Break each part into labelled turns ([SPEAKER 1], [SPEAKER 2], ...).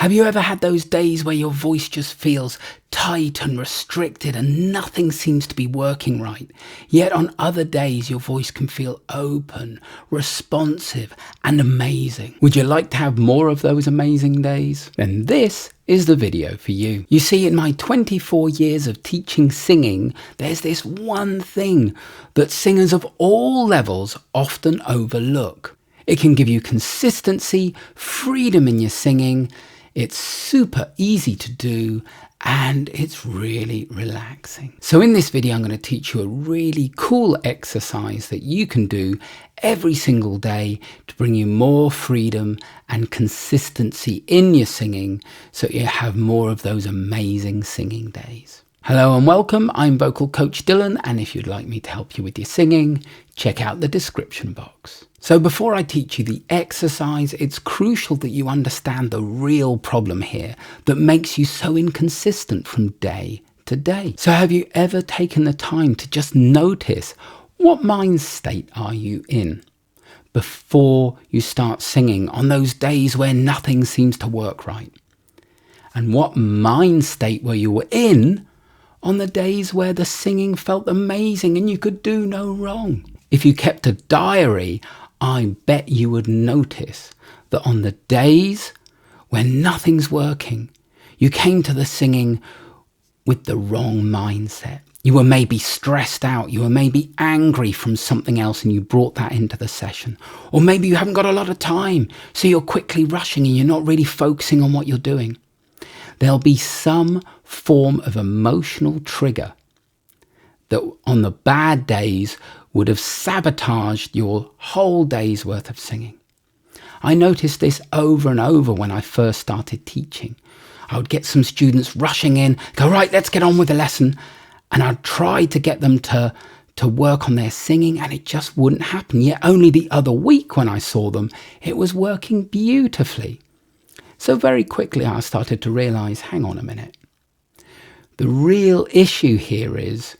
[SPEAKER 1] Have you ever had those days where your voice just feels tight and restricted and nothing seems to be working right? Yet on other days, your voice can feel open, responsive, and amazing. Would you like to have more of those amazing days? Then this is the video for you. You see, in my 24 years of teaching singing, there's this one thing that singers of all levels often overlook. It can give you consistency, freedom in your singing. It's super easy to do and it's really relaxing. So in this video, I'm going to teach you a really cool exercise that you can do every single day to bring you more freedom and consistency in your singing so you have more of those amazing singing days. Hello and welcome. I'm vocal coach Dylan, and if you'd like me to help you with your singing, check out the description box. So before I teach you the exercise, it's crucial that you understand the real problem here that makes you so inconsistent from day to day. So have you ever taken the time to just notice what mind state are you in before you start singing on those days where nothing seems to work right? And what mind state were you in on the days where the singing felt amazing and you could do no wrong? If you kept a diary, I bet you would notice that on the days when nothing's working, you came to the singing with the wrong mindset. You were maybe stressed out, you were maybe angry from something else and you brought that into the session. Or maybe you haven't got a lot of time, so you're quickly rushing and you're not really focusing on what you're doing. There'll be some form of emotional trigger that on the bad days would have sabotaged your whole day's worth of singing. I noticed this over and over when I first started teaching. I would get some students rushing in, go, right, let's get on with the lesson. And I'd try to get them to work on their singing and it just wouldn't happen. Yet only the other week when I saw them, it was working beautifully. So very quickly I started to realize, hang on a minute. The real issue here is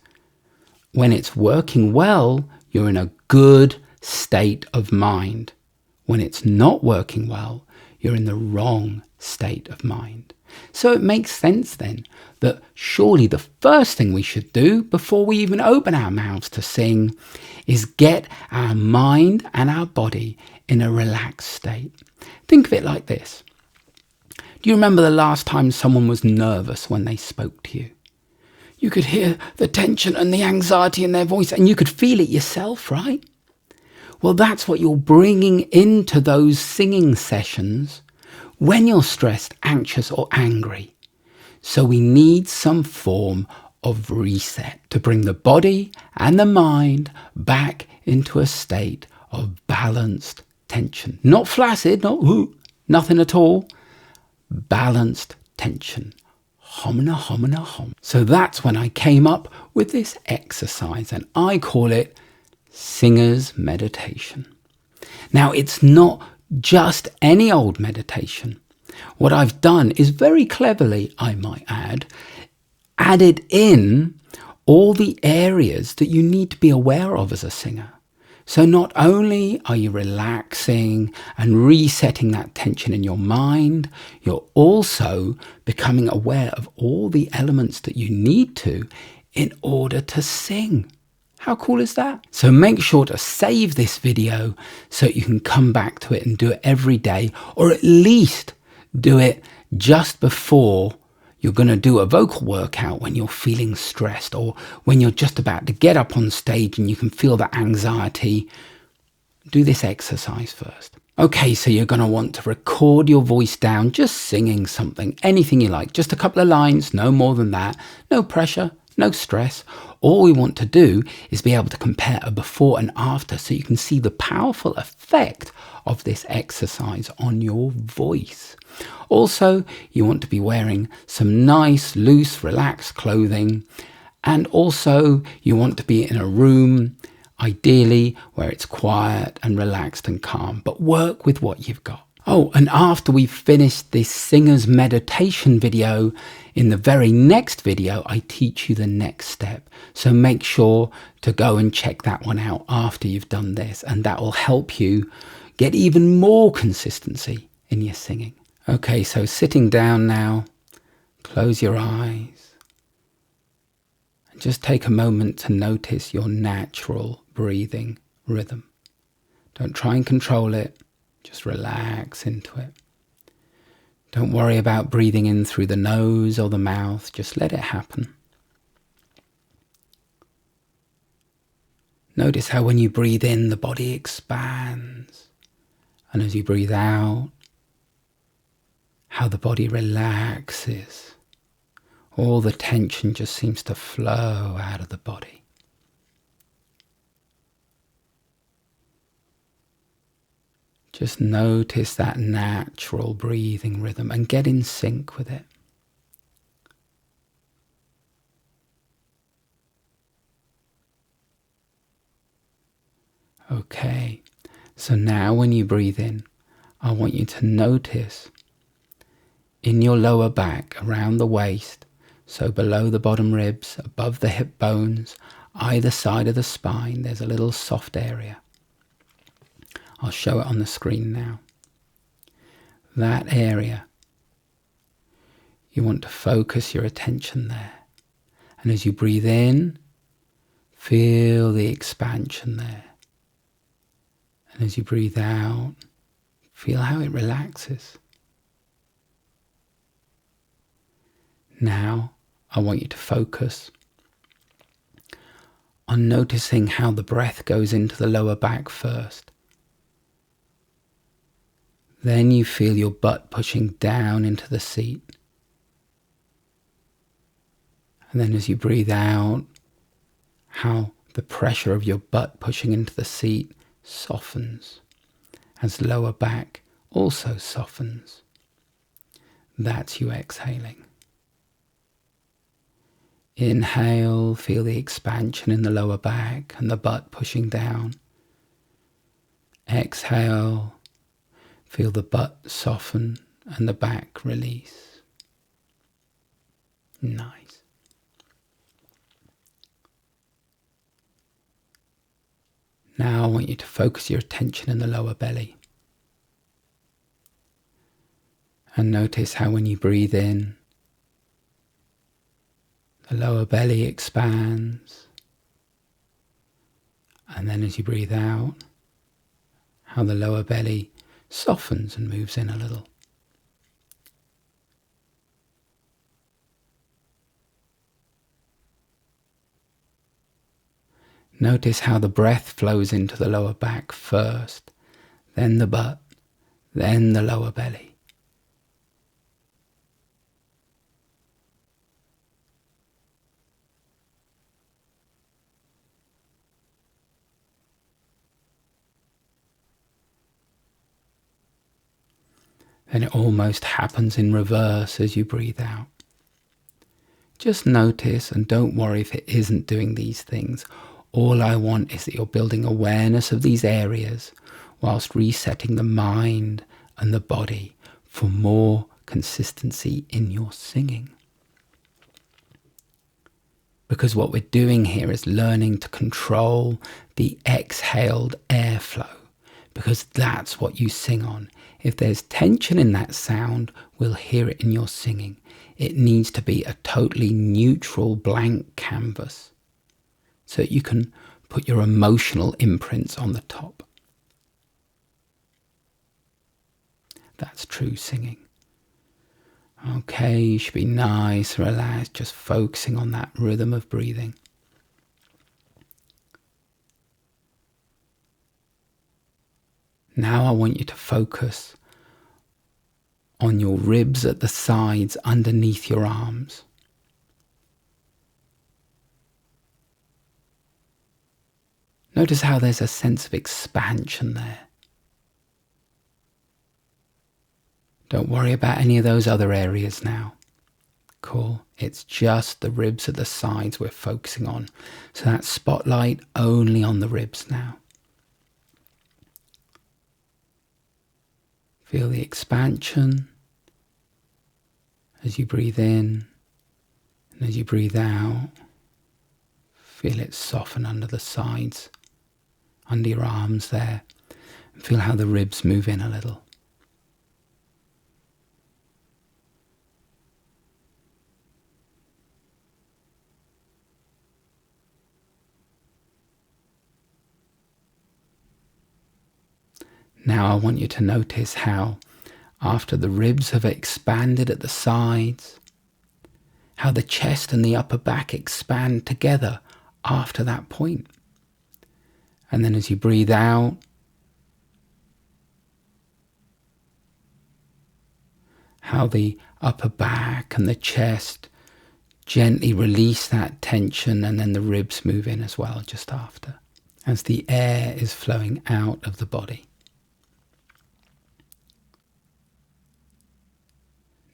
[SPEAKER 1] when it's working well, you're in a good state of mind. When it's not working well, you're in the wrong state of mind. So it makes sense then that surely the first thing we should do before we even open our mouths to sing is get our mind and our body in a relaxed state. Think of it like this. Do you remember the last time someone was nervous when they spoke to you? You could hear the tension and the anxiety in their voice and you could feel it yourself, right? Well, that's what you're bringing into those singing sessions when you're stressed, anxious or angry. So we need some form of reset to bring the body and the mind back into a state of balanced tension. Not flaccid, nothing at all. Balanced tension. Homina, homina, hom. So that's when I came up with this exercise and I call it Singer's Meditation. Now it's not just any old meditation. What I've done is very cleverly, I might add, added in all the areas that you need to be aware of as a singer. So not only are you relaxing and resetting that tension in your mind, you're also becoming aware of all the elements that you need to in order to sing. How cool is that? So make sure to save this video so you can come back to it and do it every day, or at least do it just before you're going to do a vocal workout when you're feeling stressed or when you're just about to get up on stage and you can feel that anxiety. Do this exercise first. Okay, so you're going to want to record your voice down, just singing something, anything you like, just a couple of lines, no more than that, no pressure, no stress. All we want to do is be able to compare a before and after so you can see the powerful effect of this exercise on your voice. Also, you want to be wearing some nice, loose, relaxed clothing. And also, you want to be in a room, ideally, where it's quiet and relaxed and calm. But work with what you've got. Oh, and after we've finished this singer's meditation video, in the very next video, I teach you the next step. So make sure to go and check that one out after you've done this. And that will help you get even more consistency in your singing. Okay, so sitting down now, close your eyes and just take a moment to notice your natural breathing rhythm. Don't try and control it, just relax into it. Don't worry about breathing in through the nose or the mouth, just let it happen. Notice how when you breathe in, the body expands, and as you breathe out, how the body relaxes. All the tension just seems to flow out of the body. Just notice that natural breathing rhythm and get in sync with it. Okay, so now when you breathe in, I want you to notice in your lower back, around the waist, so below the bottom ribs, above the hip bones, either side of the spine, there's a little soft area. I'll show it on the screen now. That area, you want to focus your attention there. And as you breathe in, feel the expansion there. And as you breathe out, feel how it relaxes. Now, I want you to focus on noticing how the breath goes into the lower back first. Then you feel your butt pushing down into the seat. And then as you breathe out, how the pressure of your butt pushing into the seat softens as lower back also softens. That's you exhaling. Inhale, feel the expansion in the lower back and the butt pushing down. Exhale, feel the butt soften and the back release. Nice. Now I want you to focus your attention in the lower belly. And notice how when you breathe in, the lower belly expands. And then as you breathe out, how the lower belly softens and moves in a little. Notice how the breath flows into the lower back first, then the butt, then the lower belly. Then it almost happens in reverse as you breathe out. Just notice and don't worry if it isn't doing these things. All I want is that you're building awareness of these areas whilst resetting the mind and the body for more consistency in your singing. Because what we're doing here is learning to control the exhaled airflow, because that's what you sing on. If there's tension in that sound, we'll hear it in your singing. It needs to be a totally neutral blank canvas so that you can put your emotional imprints on the top. That's true singing. Okay, you should be nice, relaxed, just focusing on that rhythm of breathing. Now I want you to focus on your ribs at the sides underneath your arms. Notice how there's a sense of expansion there. Don't worry about any of those other areas now. Cool. It's just the ribs at the sides we're focusing on. So that spotlight only on the ribs now. Feel the expansion as you breathe in, and as you breathe out, feel it soften under the sides, under your arms there. And feel how the ribs move in a little. Now I want you to notice how, after the ribs have expanded at the sides, how the chest and the upper back expand together after that point. And then as you breathe out, how the upper back and the chest gently release that tension, and then the ribs move in as well just after, as the air is flowing out of the body.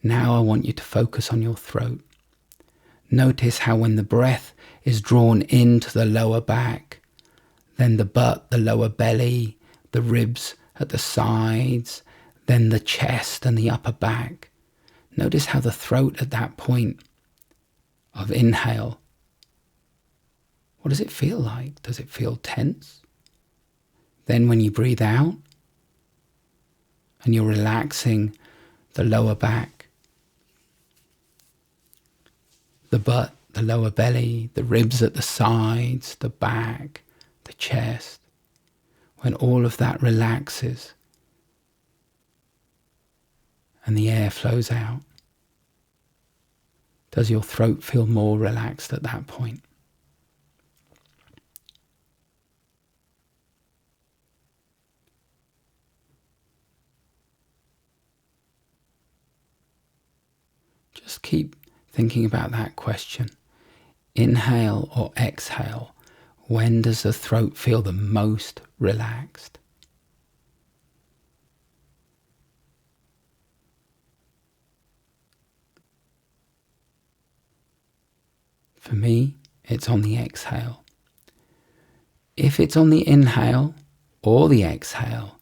[SPEAKER 1] Now I want you to focus on your throat. Notice how when the breath is drawn into the lower back, then the butt, the lower belly, the ribs at the sides, then the chest and the upper back. Notice how the throat at that point of inhale, what does it feel like? Does it feel tense? Then when you breathe out and you're relaxing the lower back, the butt, the lower belly, the ribs at the sides, the back, the chest, when all of that relaxes and the air flows out, does your throat feel more relaxed at that point? Just keep thinking about that question. Inhale or exhale, when does the throat feel the most relaxed? For me, it's on the exhale. If it's on the inhale or the exhale,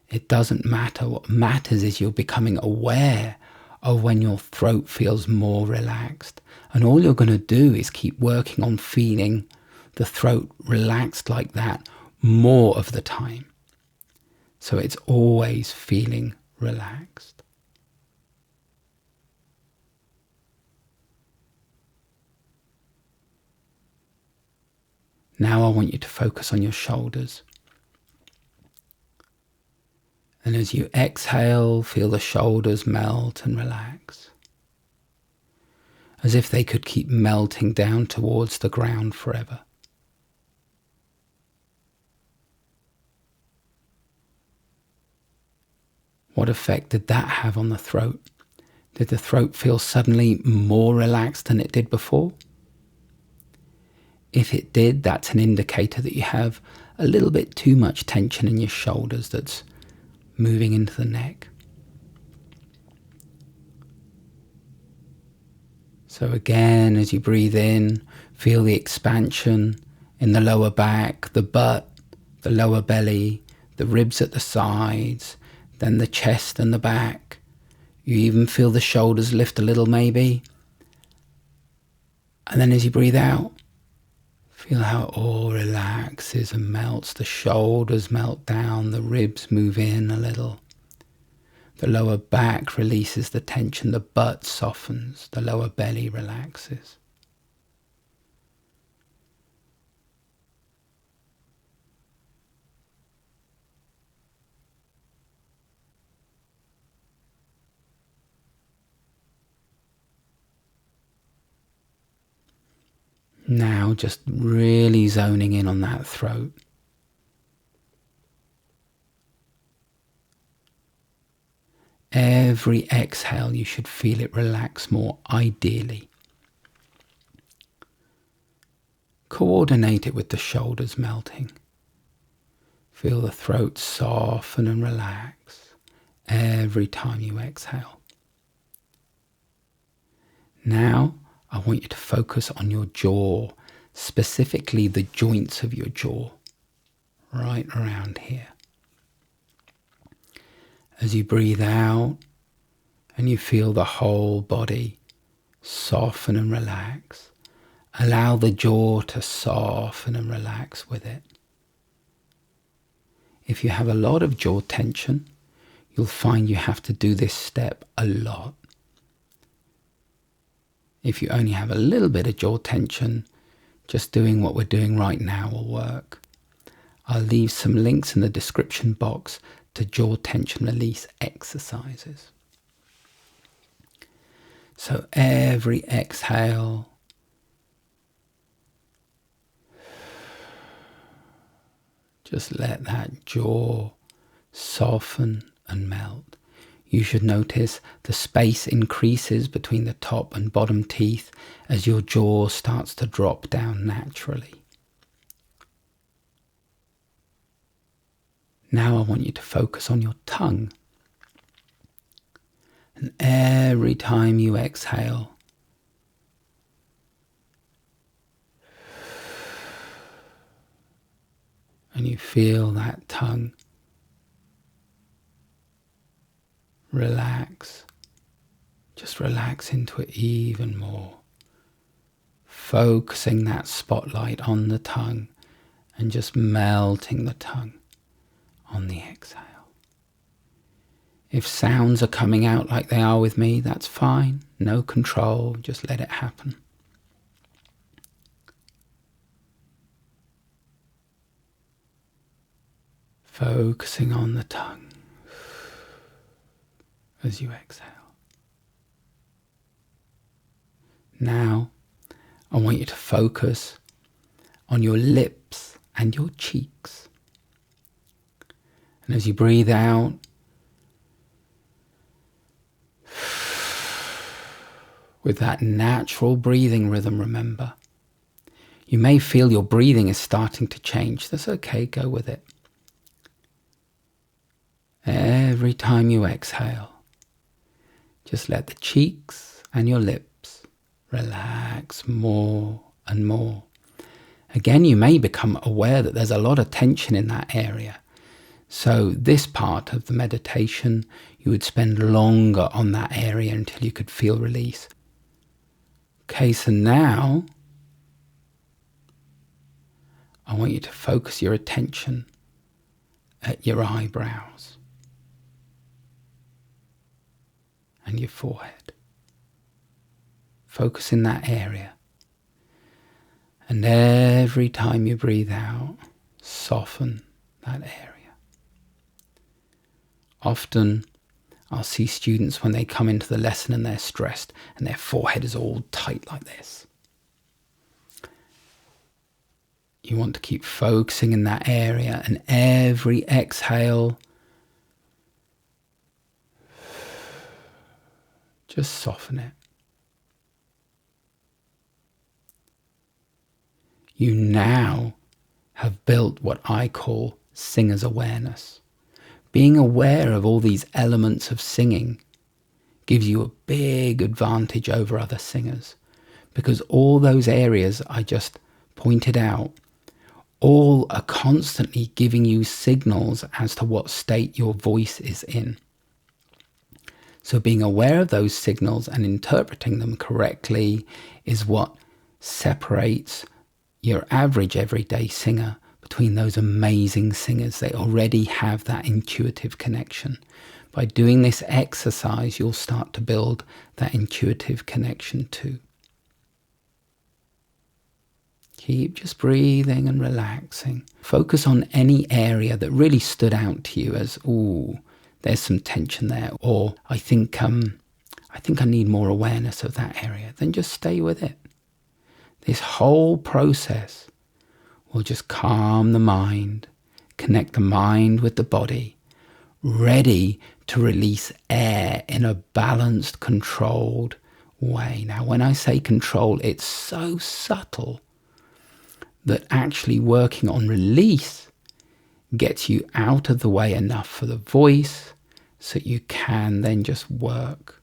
[SPEAKER 1] it doesn't matter. What matters is you're becoming aware of when your throat feels more relaxed. And all you're going to do is keep working on feeling the throat relaxed like that more of the time. So it's always feeling relaxed. Now I want you to focus on your shoulders. And as you exhale, feel the shoulders melt and relax, as if they could keep melting down towards the ground forever. What effect did that have on the throat? Did the throat feel suddenly more relaxed than it did before? If it did, that's an indicator that you have a little bit too much tension in your shoulders that's moving into the neck. So again, as you breathe in, feel the expansion in the lower back, the butt, the lower belly, the ribs at the sides, then the chest and the back. You even feel the shoulders lift a little maybe. And then as you breathe out, feel how it all relaxes and melts. The shoulders melt down, the ribs move in a little. The lower back releases the tension, the butt softens, the lower belly relaxes. Now just really zoning in on that throat. Every exhale you should feel it relax more, ideally. Coordinate it with the shoulders melting. Feel the throat soften and relax every time you exhale. Now I want you to focus on your jaw, specifically the joints of your jaw, right around here. As you breathe out and you feel the whole body soften and relax, allow the jaw to soften and relax with it. If you have a lot of jaw tension, you'll find you have to do this step a lot. If you only have a little bit of jaw tension, just doing what we're doing right now will work. I'll leave some links in the description box to jaw tension release exercises. So every exhale, just let that jaw soften and melt. You should notice the space increases between the top and bottom teeth as your jaw starts to drop down naturally. Now I want you to focus on your tongue. And every time you exhale, and you feel that tongue relax, just relax into it even more, focusing that spotlight on the tongue and just melting the tongue on the exhale. If sounds are coming out like they are with me, that's fine. No control, just let it happen. Focusing on the tongue as you exhale. Now, I want you to focus on your lips and your cheeks. And as you breathe out, with that natural breathing rhythm, remember, you may feel your breathing is starting to change. That's okay, go with it. Every time you exhale, just let the cheeks and your lips relax more and more. Again, you may become aware that there's a lot of tension in that area. So this part of the meditation, you would spend longer on that area until you could feel release. Okay, so now I want you to focus your attention at your eyebrows and your forehead. Focus in that area. And every time you breathe out, soften that area. Often I'll see students when they come into the lesson and they're stressed and their forehead is all tight like this. You want to keep focusing in that area, and every exhale, just soften it. You now have built what I call singer's awareness. Being aware of all these elements of singing gives you a big advantage over other singers, because all those areas I just pointed out all are constantly giving you signals as to what state your voice is in. So being aware of those signals and interpreting them correctly is what separates your average everyday singer between those amazing singers. They already have that intuitive connection. By doing this exercise, you'll start to build that intuitive connection too. Keep just breathing and relaxing. Focus on any area that really stood out to you as, ooh, there's some tension there, or I think I need more awareness of that area. Then just stay with it. This whole process will just calm the mind, connect the mind with the body, ready to release air in a balanced, controlled way. Now, when I say control, it's so subtle that actually working on release gets you out of the way enough for the voice so you can then just work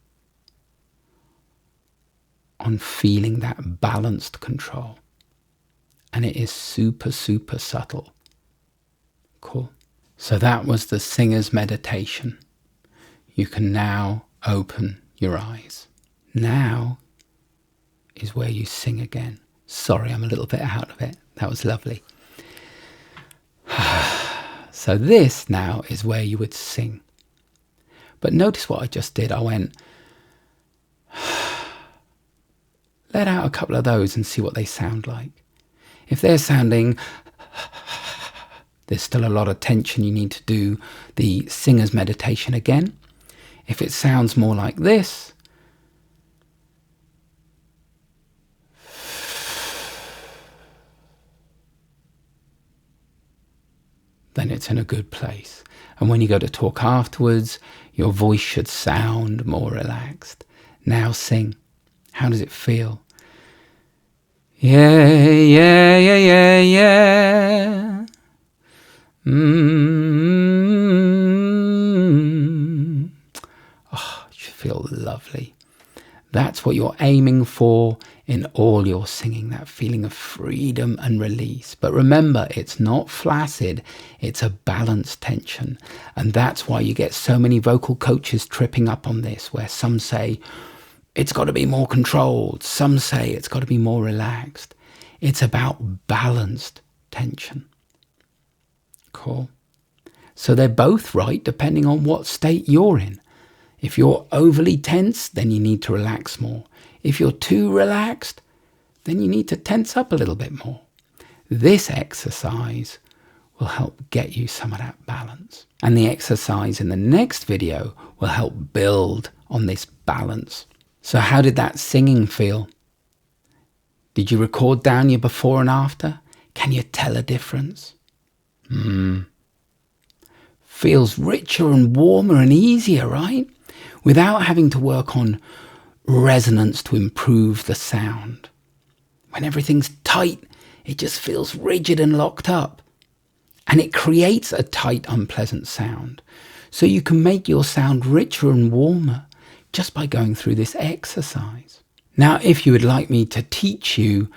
[SPEAKER 1] on feeling that balanced control. And it is super, super subtle. Cool. So that was the singer's meditation. You can now open your eyes. Now is where you sing again. Sorry, I'm a little bit out of it. That was lovely. So this now is where you would sing. But notice what I just did. I went, let out a couple of those and see what they sound like. If they're sounding there's still a lot of tension, you need to do the singer's meditation again. If it sounds more like this, then it's in a good place. And when you go to talk afterwards, your voice should sound more relaxed. Now sing. How does it feel? Yeah, yeah, yeah, yeah, yeah. Oh, it should feel lovely. That's what you're aiming for in all your singing, that feeling of freedom and release. But remember, it's not flaccid, it's a balanced tension. And that's why you get so many vocal coaches tripping up on this, where some say, it's got to be more controlled. Some say it's got to be more relaxed. It's about balanced tension. Cool. So they're both right depending on what state you're in. If you're overly tense, then you need to relax more. If you're too relaxed, then you need to tense up a little bit more. This exercise will help get you some of that balance. And the exercise in the next video will help build on this balance. So how did that singing feel? Did you record down your before and after? Can you tell a difference? Feels richer and warmer and easier, right? Without having to work on resonance to improve the sound. When everything's tight, it just feels rigid and locked up. And it creates a tight, unpleasant sound. So you can make your sound richer and warmer just by going through this exercise. Now, if you would like me to teach you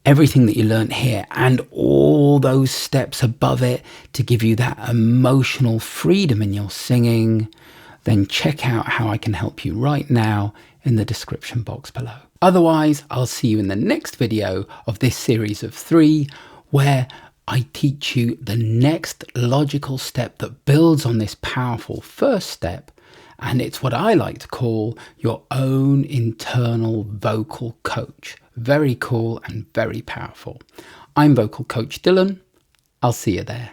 [SPEAKER 1] everything that you learned here and all those steps above it to give you that emotional freedom in your singing, then check out how I can help you right now in the description box below. Otherwise, I'll see you in the next video of this series of 3, where I teach you the next logical step that builds on this powerful first step, and it's what I like to call your own internal vocal coach. Very cool and very powerful. I'm vocal coach Dylan. I'll see you there.